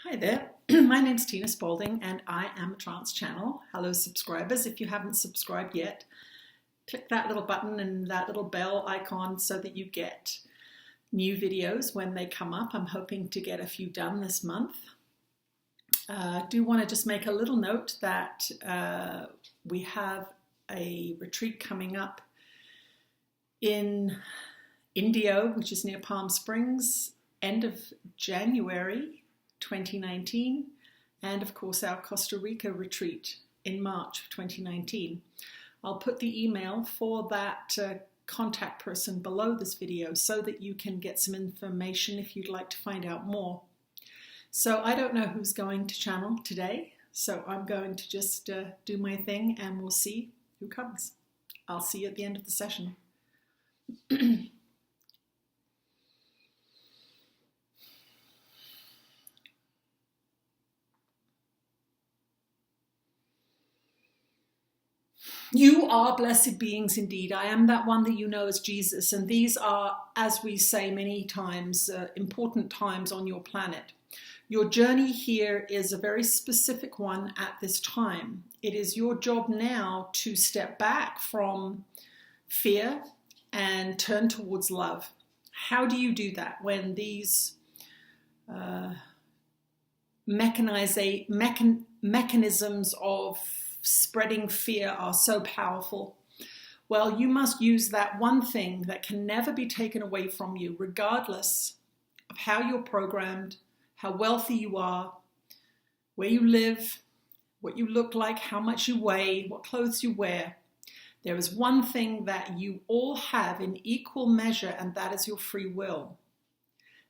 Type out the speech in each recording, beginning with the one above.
Hi there, my name's Tina Spalding and I am a trance channel. Hello subscribers, if you haven't subscribed yet, click that little button and that little bell icon so that you get new videos when they come up. I'm hoping to get a few done this month. I do want to just make a little note that we have a retreat coming up in Indio, which is near Palm Springs, end of January 2019, and of course our Costa Rica retreat in March of 2019. I'll put the email for that contact person below this video so that you can get some information if you'd like to find out more. So I don't know who's going to channel today, so I'm going to just do my thing and we'll see who comes. I'll see you at the end of the session. You are blessed beings indeed. I am that one that you know as Jesus. And these are, as we say many times, important times on your planet. Your journey here is a very specific one at this time. It is your job now to step back from fear and turn towards love. How do you do that when these mechanisms of spreading fear are so powerful? Well, you must use that one thing that can never be taken away from you, regardless of how you're programmed, how wealthy you are, where you live, what you look like, how much you weigh, what clothes you wear. There is one thing that you all have in equal measure, and that is your free will.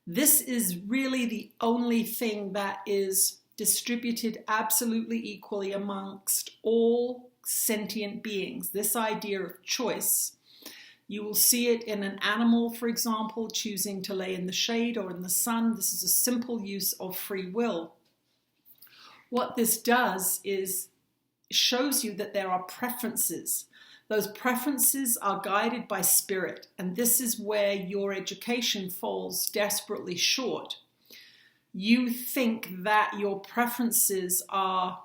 This is really the only thing that is distributed absolutely equally amongst all sentient beings. This idea of choice. You will see it in an animal, for example, choosing to lay in the shade or in the sun. This is a simple use of free will. What this does is shows you that there are preferences. Those preferences are guided by spirit, and this is where your education falls desperately short. You think that your preferences are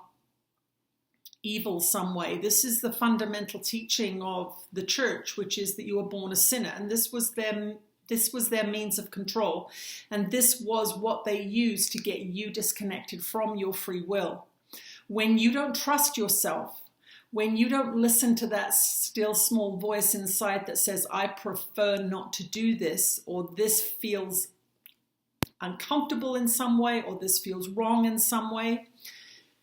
evil some way. This is the fundamental teaching of the church, which is that you were born a sinner, and this was their means of control, and this was what they used to get you disconnected from your free will. When you don't trust yourself, when you don't listen to that still small voice inside that says, I prefer not to do this, or this feels uncomfortable in some way, or this feels wrong in some way,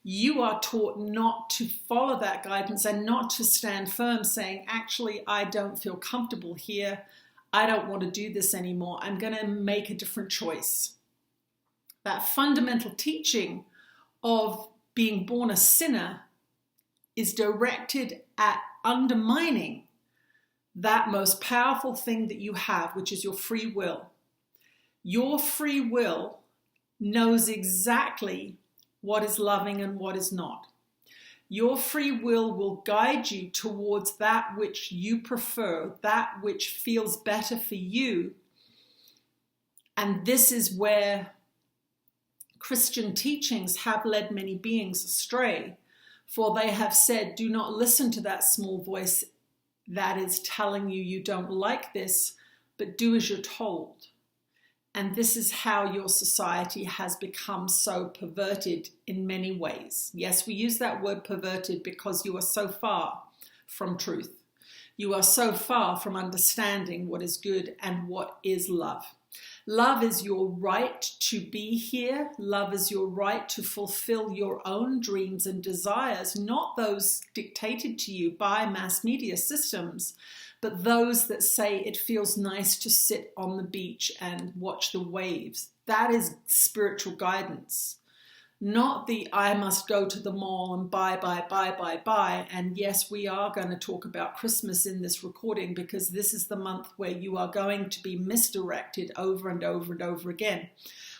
you are taught not to follow that guidance and not to stand firm saying, actually, I don't feel comfortable here. I don't want to do this anymore. I'm going to make a different choice. That fundamental teaching of being born a sinner is directed at undermining that most powerful thing that you have, which is your free will. Your free will knows exactly what is loving and what is not. Your free will guide you towards that which you prefer, that which feels better for you. And this is where Christian teachings have led many beings astray, for they have said, do not listen to that small voice that is telling you you don't like this, but do as you're told. And this is how your society has become so perverted in many ways. Yes, we use that word perverted because you are so far from truth. You are so far from understanding what is good and what is love. Love is your right to be here. Love is your right to fulfill your own dreams and desires, not those dictated to you by mass media systems, but those that say it feels nice to sit on the beach and watch the waves. That is spiritual guidance, not the I must go to the mall and buy. And yes, we are going to talk about Christmas in this recording because this is the month where you are going to be misdirected over and over and over again.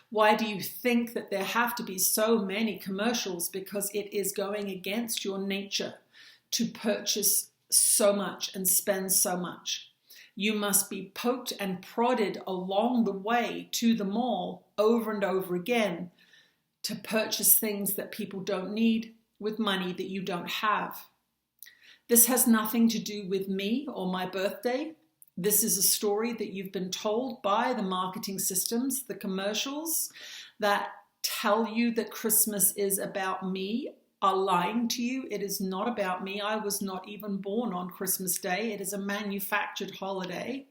Why do you think that there have to be so many commercials? Because it is going against your nature to purchase so much and spend so much. You must be poked and prodded along the way to the mall over and over again to purchase things that people don't need with money that you don't have. This has nothing to do with me or my birthday. This is a story that you've been told by the marketing systems, the commercials that tell you that Christmas is about me are lying to you. It is not about me. I was not even born on Christmas Day. It is a manufactured holiday.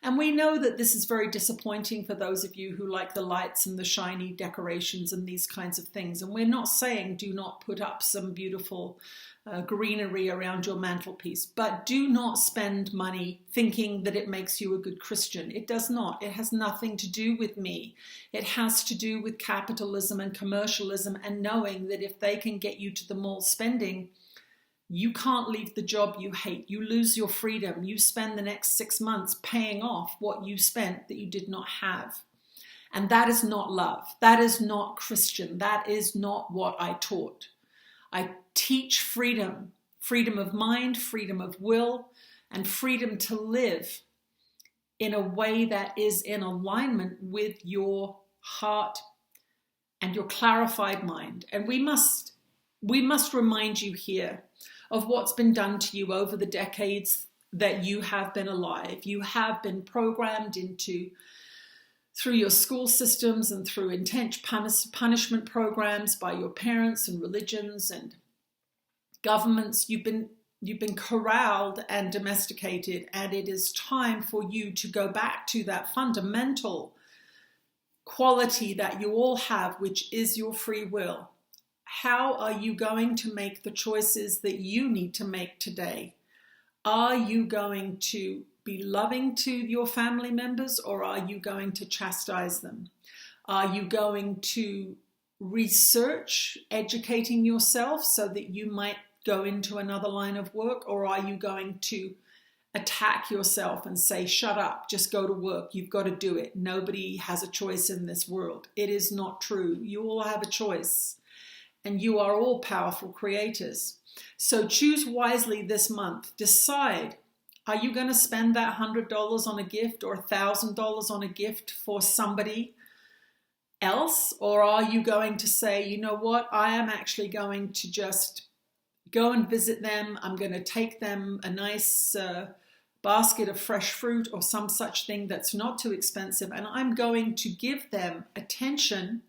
And we know that this is very disappointing for those of you who like the lights and the shiny decorations and these kinds of things. And we're not saying do not put up some beautiful greenery around your mantelpiece, but do not spend money thinking that it makes you a good Christian. It does not. It has nothing to do with me. It has to do with capitalism and commercialism and knowing that if they can get you to the mall spending, you can't leave the job you hate. You lose your freedom. You spend the next 6 months paying off what you spent that you did not have. And that is not love. That is not Christian. That is not what I taught. I teach freedom, freedom of mind, freedom of will, and freedom to live in a way that is in alignment with your heart and your clarified mind. And we must remind you here of what's been done to you over the decades that you have been alive. You have been programmed through your school systems and through intense punishment programs by your parents and religions and governments. You've been corralled and domesticated, and it is time for you to go back to that fundamental quality that you all have, which is your free will. How are you going to make the choices that you need to make today? Are you going to be loving to your family members, or are you going to chastise them? Are you going to research educating yourself so that you might go into another line of work, or are you going to attack yourself and say, shut up, just go to work, you've got to do it, nobody has a choice in this world? It is not true. You all have a choice, and you are all powerful creators. So choose wisely this month. Decide, are you going to spend that $100 on a gift or $1,000 on a gift for somebody else? Or are you going to say, you know what, I am actually going to just go and visit them. I'm going to take them a nice basket of fresh fruit or some such thing that's not too expensive, and I'm going to give them attention,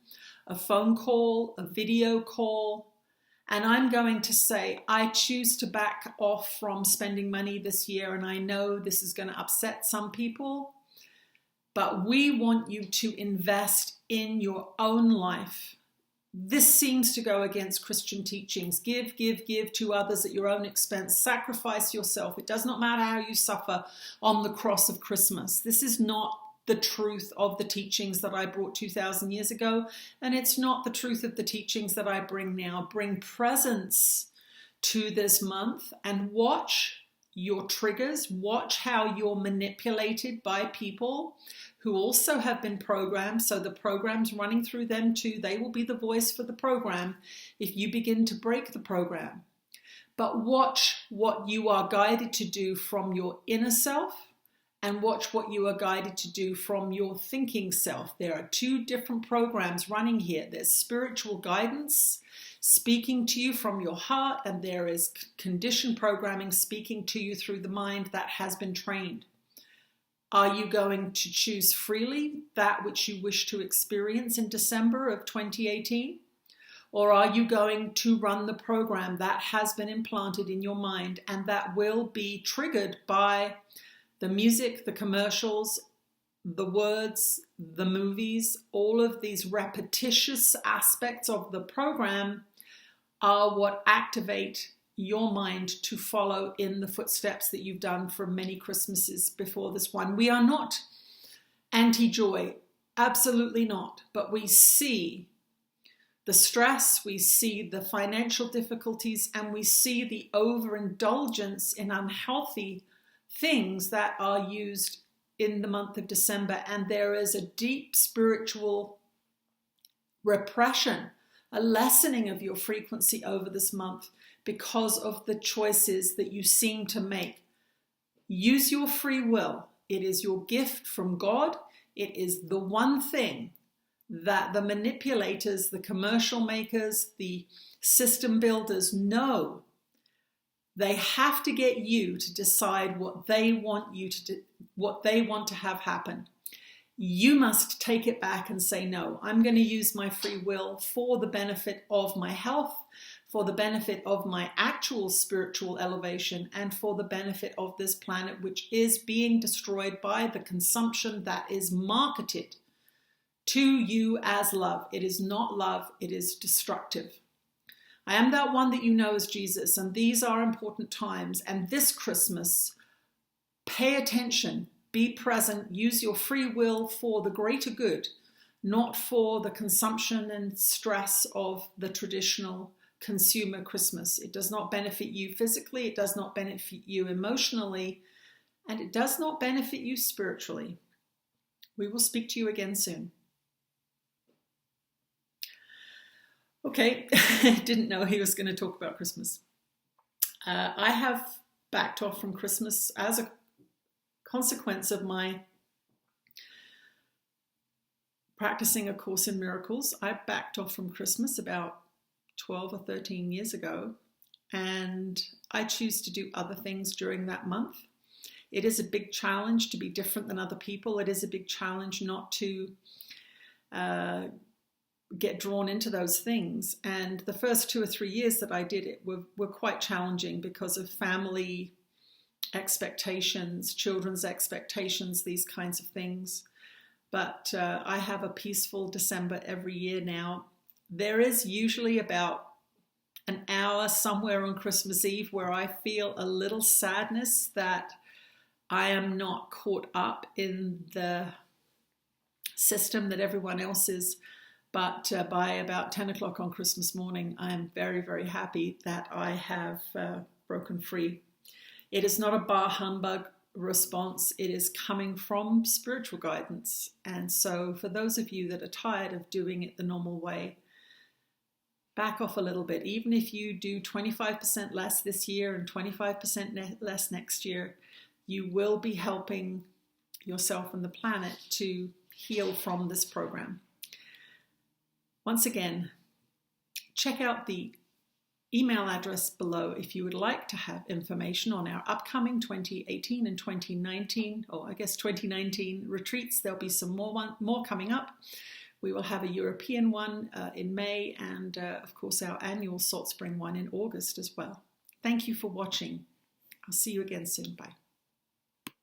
a phone call, a video call, and I'm going to say, I choose to back off from spending money this year, and I know this is going to upset some people, but we want you to invest in your own life. This seems to go against Christian teachings. Give to others at your own expense. Sacrifice yourself. It does not matter how you suffer on the cross of Christmas. This is not the truth of the teachings that I brought 2,000 years ago, and it's not the truth of the teachings that I bring now. Bring presence to this month and watch your triggers. Watch how you're manipulated by people who also have been programmed. So the program's running through them too. They will be the voice for the program if you begin to break the program. But watch what you are guided to do from your inner self, and watch what you are guided to do from your thinking self. There are two different programs running here. There's spiritual guidance speaking to you from your heart, and there is conditioned programming speaking to you through the mind that has been trained. Are you going to choose freely that which you wish to experience in December of 2018? Or are you going to run the program that has been implanted in your mind and that will be triggered by the music, the commercials, the words, the movies? All of these repetitious aspects of the program are what activate your mind to follow in the footsteps that you've done for many Christmases before this one. We are not anti-joy, absolutely not, but we see the stress, we see the financial difficulties, and we see the overindulgence in unhealthy things that are used in the month of December. And there is a deep spiritual repression, a lessening of your frequency over this month because of the choices that you seem to make. Use your free will. It is your gift from God. It is the one thing that the manipulators, the commercial makers, the system builders know they have to get you to decide what they want you to do, what they want to have happen. You must take it back and say, no, I'm going to use my free will for the benefit of my health, for the benefit of my actual spiritual elevation, and for the benefit of this planet, which is being destroyed by the consumption that is marketed to you as love. It is not love, it is destructive. I am that one that you know as Jesus, and these are important times. And this Christmas, pay attention, be present, use your free will for the greater good, not for the consumption and stress of the traditional consumer Christmas. It does not benefit you physically, it does not benefit you emotionally, and it does not benefit you spiritually. We will speak to you again soon. Okay, didn't know he was going to talk about Christmas. I have backed off from Christmas as a consequence of my practicing A Course in Miracles. I backed off from Christmas about 12 or 13 years ago, and I choose to do other things during that month. It is a big challenge to be different than other people. It is a big challenge not to get drawn into those things. And the first 2 or 3 years that I did it were quite challenging because of family expectations, children's expectations, these kinds of things. But I have a peaceful December every year now. There is usually about an hour somewhere on Christmas Eve where I feel a little sadness that I am not caught up in the system that everyone else is. But by about 10 o'clock on Christmas morning, I am very, very happy that I have broken free. It is not a bah humbug response. It is coming from spiritual guidance. And so for those of you that are tired of doing it the normal way, back off a little bit. Even if you do 25% less this year and 25% less next year, you will be helping yourself and the planet to heal from this program. Once again, check out the email address below if you would like to have information on our upcoming 2018 and 2019, or I guess 2019 retreats. There'll be some more coming up. We will have a European one in May, and of course our annual Salt Spring one in August as well. Thank you for watching. I'll see you again soon. Bye.